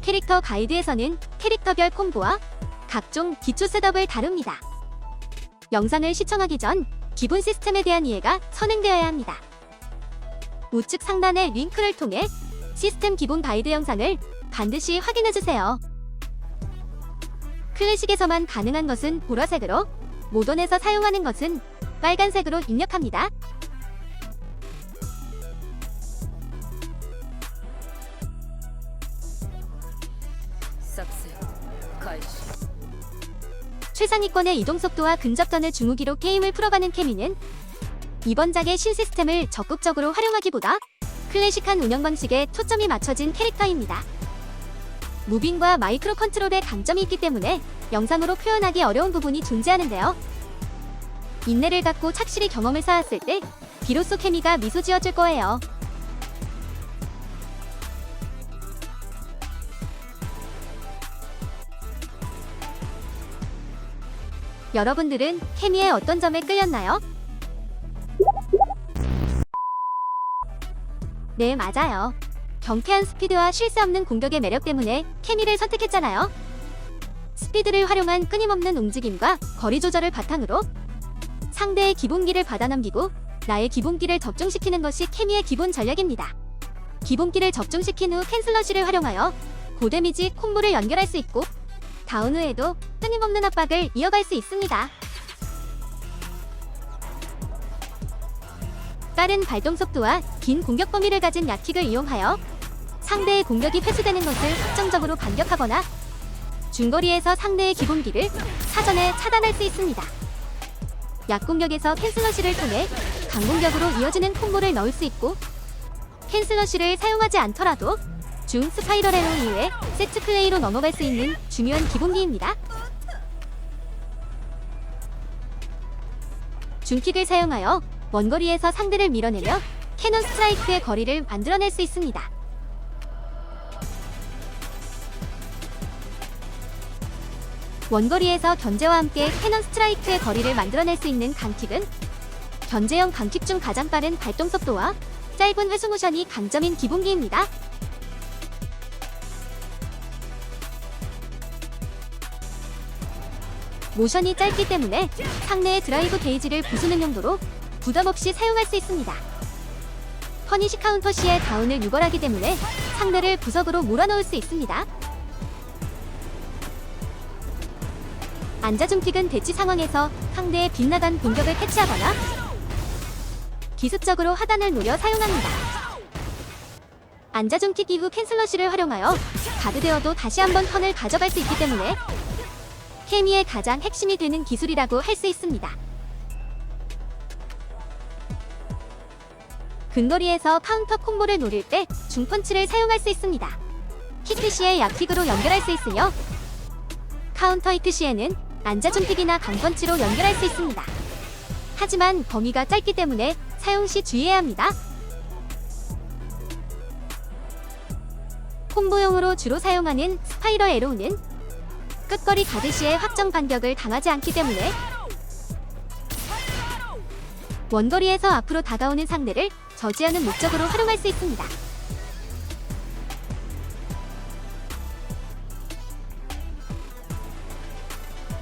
캐릭터 가이드에서는 캐릭터별 콤보와 각종 기초 셋업을 다룹니다. 영상을 시청하기 전 기본 시스템에 대한 이해가 선행되어야 합니다. 우측 상단의 링크를 통해 시스템 기본 가이드 영상을 반드시 확인해주세요. 클래식에서만 가능한 것은 보라색으로, 모던에서 사용하는 것은 빨간색으로 입력합니다. 최상위권의 이동속도와 근접전을 주무기로 게임을 풀어가는 케미는 이번 작의 신시스템을 적극적으로 활용하기보다 클래식한 운영 방식에 초점이 맞춰진 캐릭터입니다. 무빙과 마이크로 컨트롤의 강점이 있기 때문에 영상으로 표현하기 어려운 부분이 존재하는데요. 인내를 갖고 착실히 경험을 쌓았을 때 비로소 케미가 미소 지어줄 거예요. 여러분들은 케미의 어떤 점에 끌렸나요? 네, 맞아요. 경쾌한 스피드와 쉴 새 없는 공격의 매력 때문에 케미를 선택했잖아요. 스피드를 활용한 끊임없는 움직임과 거리 조절을 바탕으로 상대의 기본기를 받아넘기고 나의 기본기를 적중시키는 것이 케미의 기본 전략입니다. 기본기를 적중시킨 후 캔슬러시를 활용하여 고데미지 콤보를 연결할 수 있고 다운 후에도 끊임없는 압박을 이어갈 수 있습니다. 빠른 발동 속도와 긴 공격 범위를 가진 야킥을 이용하여 상대의 공격이 회수되는 것을 확정적으로 반격하거나 중거리에서 상대의 기본기를 사전에 차단할 수 있습니다. 약공격에서 캔슬러시를 통해 강공격으로 이어지는 콤보를 넣을 수 있고 캔슬러시를 사용하지 않더라도 중 스파이럴 에로 이후에 세트 플레이로 넘어갈 수 있는 중요한 기본기입니다. 중킥을 사용하여 원거리에서 상대를 밀어내며 캐논 스트라이크의 거리를 만들어낼 수 있습니다. 원거리에서 견제와 함께 캐논 스트라이크의 거리를 만들어낼 수 있는 강킥은 견제형 강킥 중 가장 빠른 발동 속도와 짧은 회수 모션이 강점인 기본기입니다. 모션이 짧기 때문에 상대의 드라이브 게이지를 부수는 용도로 부담없이 사용할 수 있습니다. 퍼니시 카운터 시에 다운을 유발하기 때문에 상대를 구석으로 몰아넣을 수 있습니다. 앉아줌킥은 대치 상황에서 상대의 빗나간 공격을 캐치하거나 기습적으로 하단을 노려 사용합니다. 앉아줌킥 이후 캔슬러시를 활용하여 가드되어도 다시 한번 턴을 가져갈 수 있기 때문에 케미의 가장 핵심이 되는 기술이라고 할 수 있습니다. 근거리에서 카운터 콤보를 노릴 때 중펀치를 사용할 수 있습니다. 히트 시에 약킥으로 연결할 수 있으며 카운터 히트 시에는 앉아줌킥이나 강펀치로 연결할 수 있습니다. 하지만 범위가 짧기 때문에 사용 시 주의해야 합니다. 콤보용으로 주로 사용하는 스파이럴 에로우는 끝거리 가드 시에 확정 반격을 당하지 않기 때문에 원거리에서 앞으로 다가오는 상대를 저지하는 목적으로 활용할 수 있습니다.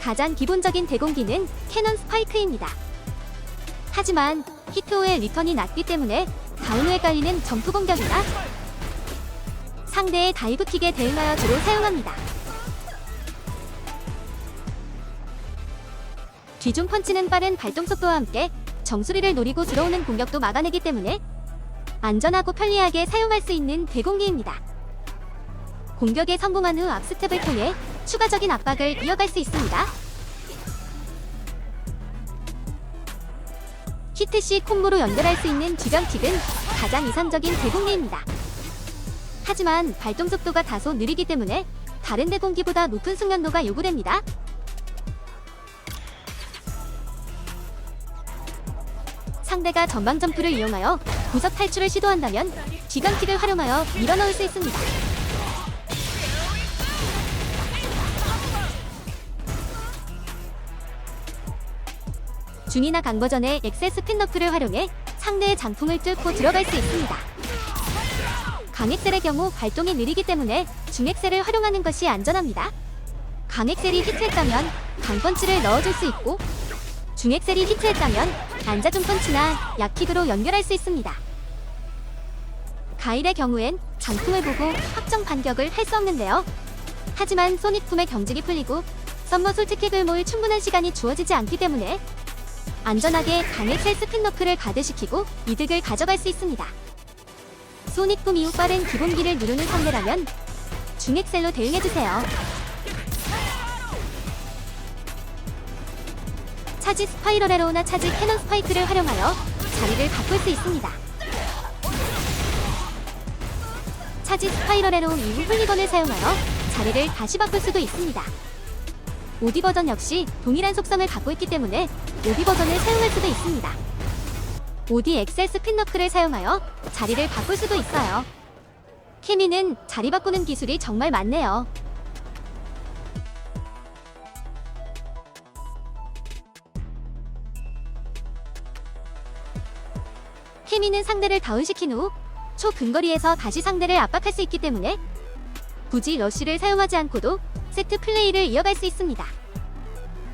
가장 기본적인 대공기는 캐논 스파이크입니다. 하지만 히트 후의 리턴이 낮기 때문에 다운 후에 깔리는 점프 공격이나 상대의 다이브킥에 대응하여 주로 사용합니다. 뒤중 펀치는 빠른 발동 속도와 함께 정수리를 노리고 들어오는 공격도 막아내기 때문에 안전하고 편리하게 사용할 수 있는 대공기입니다. 공격에 성공한 후 앞스텝을 통해 추가적인 압박을 이어갈 수 있습니다. 히트 시 콤보로 연결할 수 있는 주변킥은 가장 이상적인 대공기입니다. 하지만 발동 속도가 다소 느리기 때문에 다른 대공기보다 높은 숙련도가 요구됩니다. 상대가 전방 점프를 이용하여 구석 탈출을 시도한다면 뒤강킥을 활용하여 밀어넣을 수 있습니다. 중이나 강버전의 엑세스 핀너프를 활용해 상대의 장풍을 뚫고 들어갈 수 있습니다. 강엑셀의 경우 발동이 느리기 때문에 중엑셀을 활용하는 것이 안전합니다. 강엑셀이 히트했다면 강펀치를 넣어줄 수 있고, 중엑셀이 히트했다면 안자중 펀치나 약킥으로 연결할 수 있습니다. 가일의 경우엔 장풍을 보고 확정 반격을 할 수 없는데요. 하지만 소닉붐의 경직이 풀리고 썸머 솔트킥을 모을 충분한 시간이 주어지지 않기 때문에 안전하게 강엑셀 스핀너크를 가드시키고 이득을 가져갈 수 있습니다. 소닉붐 이후 빠른 기본기를 누르는 상대라면 중엑셀로 대응해주세요. 차지 스파이럴 에로우나 차지 캐논 스파이크를 활용하여 자리를 바꿀 수 있습니다. 차지 스파이럴 에로우 이후 훌리건을 사용하여 자리를 다시 바꿀 수도 있습니다. 오디 버전 역시 동일한 속성을 갖고 있기 때문에 오디 버전을 사용할 수도 있습니다. 오디 엑셀 스핀너크를 사용하여 자리를 바꿀 수도 있어요. 케미는 자리 바꾸는 기술이 정말 많네요. 케미는 상대를 다운시킨 후 초근거리에서 다시 상대를 압박할 수 있기 때문에 굳이 러쉬를 사용하지 않고도 세트 플레이를 이어갈 수 있습니다.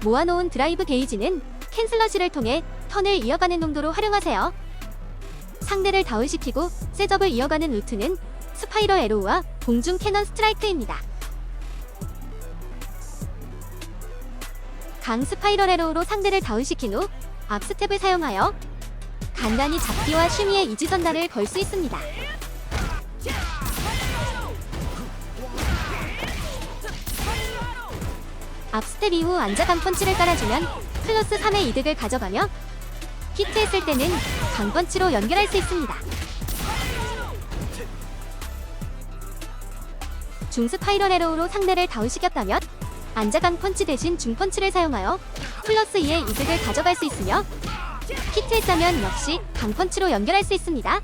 모아놓은 드라이브 게이지는 캔슬러시를 통해 턴을 이어가는 용도로 활용하세요. 상대를 다운시키고 셋업을 이어가는 루트는 스파이럴 에로우와 공중 캐논 스트라이크입니다. 강 스파이럴 에로우로 상대를 다운시킨 후 앞스텝을 사용하여 간단히 잡기와 슈미의 이지선다를 걸 수 있습니다. 앞스텝 이후 안자 강펀치를 깔아주면 플러스 3의 이득을 가져가며 히트했을 때는 강펀치로 연결할 수 있습니다. 중스파이럴 에로우로 상대를 다운시켰다면 안자 강펀치 대신 중펀치를 사용하여 플러스 2의 이득을 가져갈 수 있으며 히트했다면 역시 강펀치로 연결할 수 있습니다.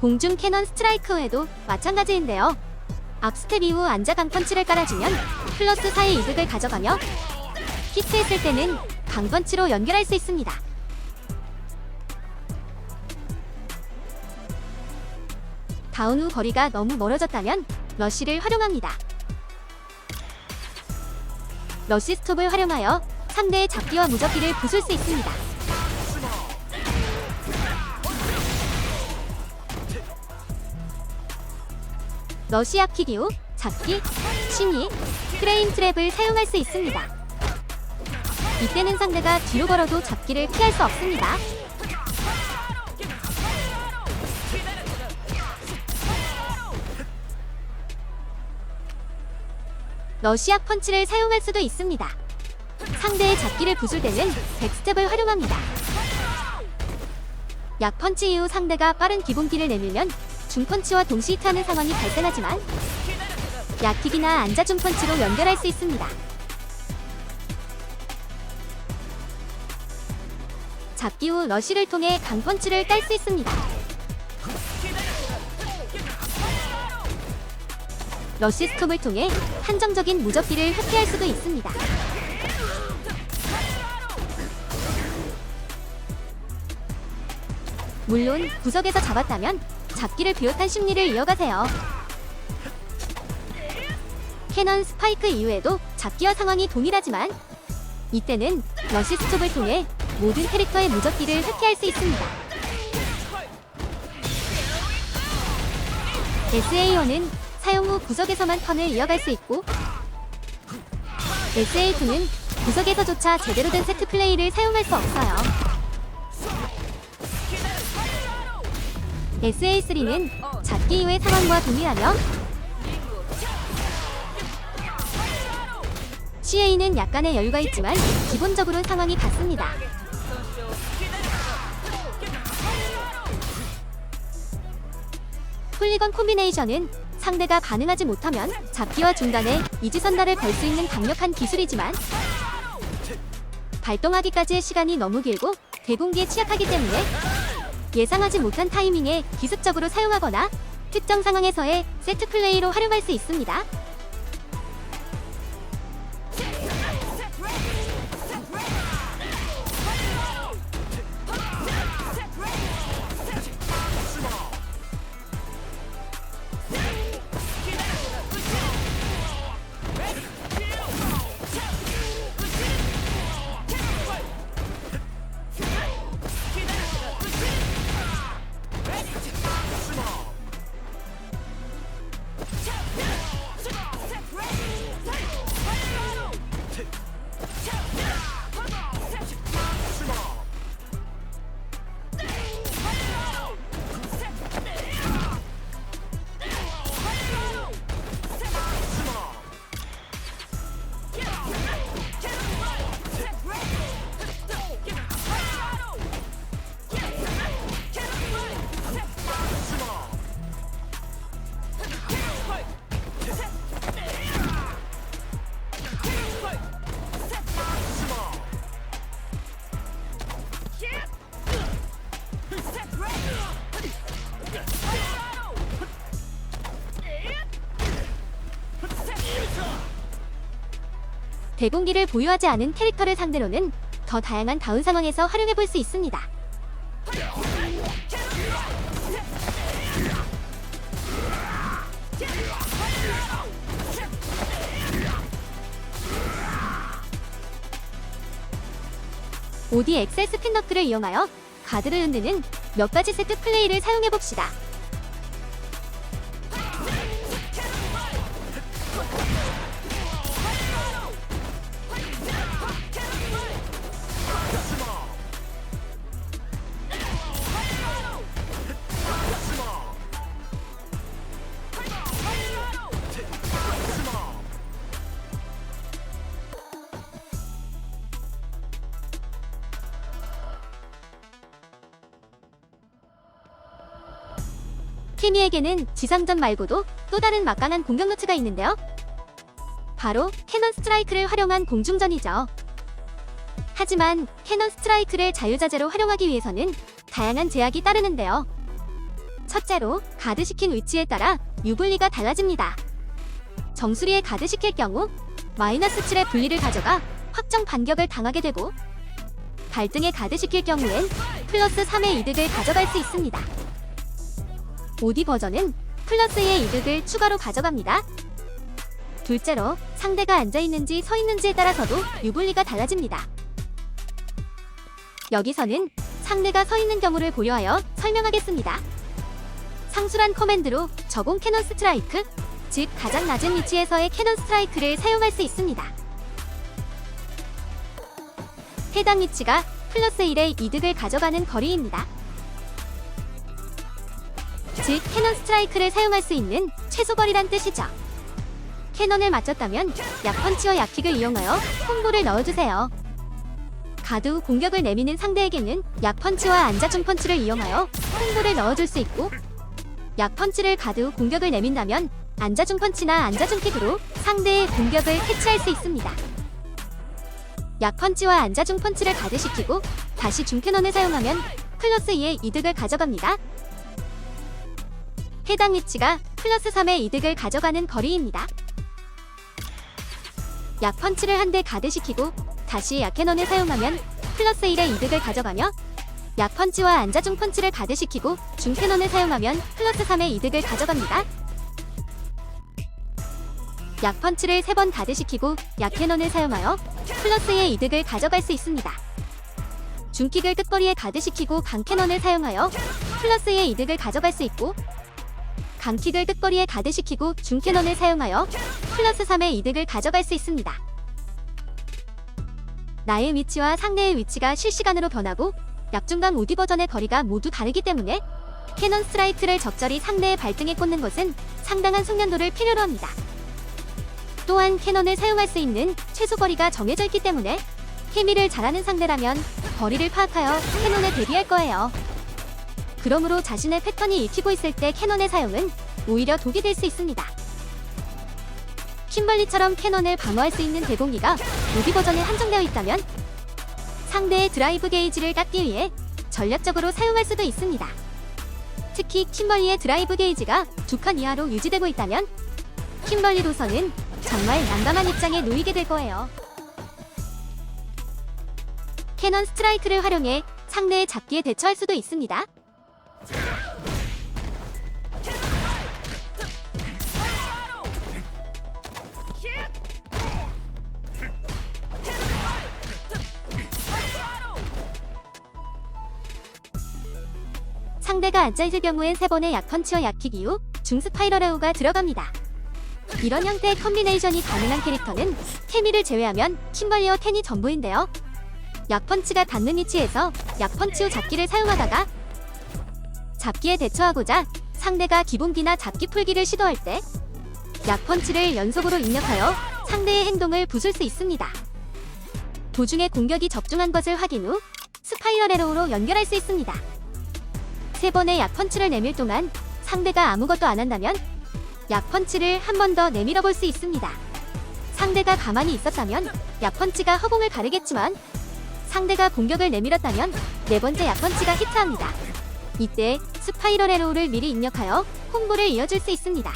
공중 캐논 스트라이크 후에도 마찬가지인데요. 앞스텝 이후 안자 강펀치를 깔아주면 플러스 4의 이득을 가져가며 히트했을 때는 강펀치로 연결할 수 있습니다. 다운 후 거리가 너무 멀어졌다면 러쉬를 활용합니다. 러쉬 스톱을 활용하여 상대의 잡기와 무적기를 부술 수 있습니다. 러쉬 앞킥 이후 잡기, 심리, 크레인 트랩을 사용할 수 있습니다. 이때는 상대가 뒤로 걸어도 잡기를 피할 수 없습니다. 러시아 펀치를 사용할 수도 있습니다. 상대의 잡기를 부술 때는 백스텝을 활용합니다. 약펀치 이후 상대가 빠른 기본기를 내밀면 중펀치와 동시 히트하는 상황이 발생하지만 약킥이나 안자중 펀치로 연결할 수 있습니다. 잡기 후 러쉬를 통해 강펀치를 깔 수 있습니다. 러쉬 스톱을 통해 한정적인 무적기를 회피할 수도 있습니다. 물론 구석에서 잡았다면 잡기를 비롯한 심리를 이어가세요. 캐논 스파이크 이후에도 잡기와 상황이 동일하지만 이때는 러쉬 스톱을 통해 모든 캐릭터의 무적기를 회피할 수 있습니다. SA1은 사용 후 구석에서만 턴을 이어갈 수 있고 SA2는 구석에서조차 제대로 된 세트 플레이를 사용할 수 없어요. SA3는 잡기 이후의 상황과 동일하며 CA는 약간의 여유가 있지만 기본적으로는 상황이 같습니다. 폴리건 콤비네이션은 상대가 반응하지 못하면 잡기와 중단에 이지선다를 걸 수 있는 강력한 기술이지만 발동하기까지의 시간이 너무 길고 대공기에 취약하기 때문에 예상하지 못한 타이밍에 기습적으로 사용하거나 특정 상황에서의 세트 플레이로 활용할 수 있습니다. 대공기를 보유하지 않은 캐릭터를 상대로는 더 다양한 다운 상황에서 활용해볼 수 있습니다. OD 엑셀 스핀너크를 이용하여 가드를 흔드는 몇 가지 세트 플레이를 사용해봅시다. 케미에게는 지상전 말고도 또 다른 막강한 공격 노트가 있는데요. 바로 캐논 스트라이크를 활용한 공중전이죠. 하지만 캐논 스트라이크를 자유자재로 활용하기 위해서는 다양한 제약이 따르는데요. 첫째로 가드시킨 위치에 따라 유불리가 달라집니다. 정수리에 가드시킬 경우 마이너스 7의 분리를 가져가 확정 반격을 당하게 되고, 발등에 가드시킬 경우엔 플러스 3의 이득을 가져갈 수 있습니다. OD 버전은 플러스 2의 이득을 추가로 가져갑니다. 둘째로 상대가 앉아있는지 서있는지에 따라서도 유불리가 달라집니다. 여기서는 상대가 서있는 경우를 고려하여 설명하겠습니다. 상수란 커맨드로 저공 캐논 스트라이크, 즉 가장 낮은 위치에서의 캐논 스트라이크를 사용할 수 있습니다. 해당 위치가 플러스 1의 이득을 가져가는 거리입니다. 즉 캐논 스트라이크를 사용할 수 있는 최소거리란 뜻이죠. 캐논을 맞췄다면 약펀치와 약킥을 이용하여 콤보를 넣어주세요. 가드 후 공격을 내미는 상대에게는 약펀치와 안자중 펀치를 이용하여 콤보를 넣어줄 수 있고, 약펀치를 가드 후 공격을 내민다면 안자중 펀치나 안자중 킥으로 상대의 공격을 캐치할 수 있습니다. 약펀치와 안자중 펀치를 가드시키고 다시 중캐논을 사용하면 플러스 2의 이득을 가져갑니다. 해당 위치가 플러스 3의 이득을 가져가는 거리입니다. 약펀치를 한 대 가드시키고 다시 약캐논을 사용하면 플러스 1의 이득을 가져가며, 약펀치와 안자중 펀치를 가드시키고 중캐논을 사용하면 플러스 3의 이득을 가져갑니다. 약펀치를 3번 가드시키고 약캐논을 사용하여 플러스 2의 이득을 가져갈 수 있습니다. 중킥을 끝거리에 가드시키고 강캐논을 사용하여 플러스 2의 이득을 가져갈 수 있고, 강킥을 끝거리에 가드시키고 중캐논을 사용하여 플러스 3의 이득을 가져갈 수 있습니다. 나의 위치와 상대의 위치가 실시간으로 변하고 약중강 OD 버전의 거리가 모두 다르기 때문에 캐논 스트라이크를 적절히 상대의 발등에 꽂는 것은 상당한 숙련도를 필요로 합니다. 또한 캐논을 사용할 수 있는 최소 거리가 정해져 있기 때문에 케미를 잘하는 상대라면 거리를 파악하여 캐논에 대비할 거예요. 그러므로 자신의 패턴이 익히고 있을 때 캐논의 사용은 오히려 독이 될 수 있습니다. 킴벌리처럼 캐논을 방어할 수 있는 대공기가 OD 버전에 한정되어 있다면 상대의 드라이브 게이지를 깎기 위해 전략적으로 사용할 수도 있습니다. 특히 킴벌리의 드라이브 게이지가 2칸 이하로 유지되고 있다면 킴벌리로서는 정말 난감한 입장에 놓이게 될 거예요. 캐논 스트라이크를 활용해 상대의 잡기에 대처할 수도 있습니다. 상대가 앉아있을 경우엔 3번의 약펀치와 약킥 이후 중스파이럴 에어가 들어갑니다. 이런 형태의 컴비네이션이 가능한 캐릭터는 케미를 제외하면 킴벌리와 텐이 전부인데요. 약펀치가 닿는 위치에서 약펀치 후 잡기를 사용하다가 잡기에 대처하고자 상대가 기본기나 잡기 풀기를 시도할 때 약펀치를 연속으로 입력하여 상대의 행동을 부술 수 있습니다. 도중에 공격이 적중한 것을 확인 후 스파이럴 에러로 연결할 수 있습니다. 3번의 약펀치를 내밀 동안 상대가 아무것도 안 한다면 약펀치를 한 번 더 내밀어 볼 수 있습니다. 상대가 가만히 있었다면 약펀치가 허공을 가르겠지만 상대가 공격을 내밀었다면 4번째 약펀치가 히트합니다. 이때 스파이럴 에러를 미리 입력하여 콤보를 이어줄 수 있습니다.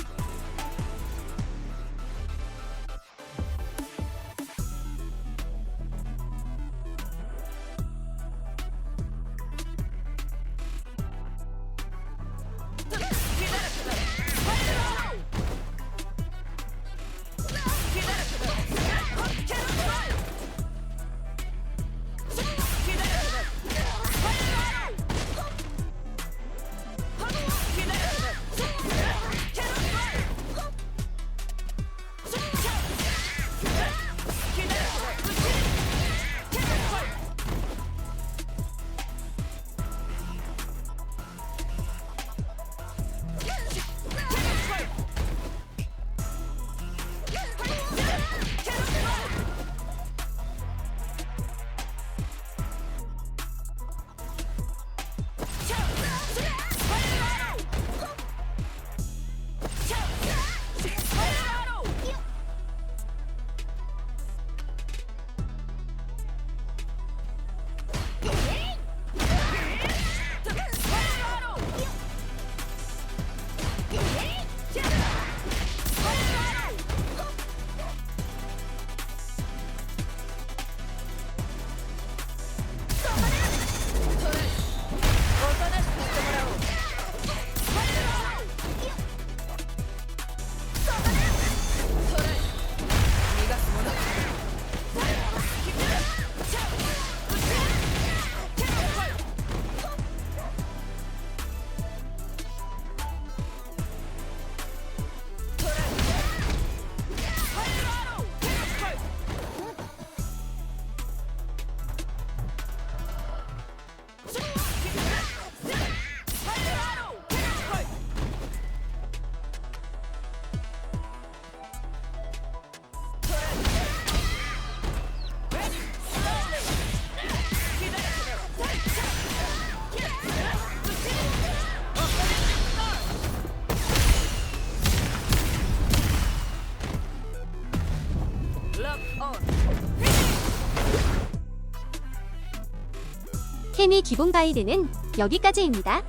케미 기본 가이드는 여기까지입니다.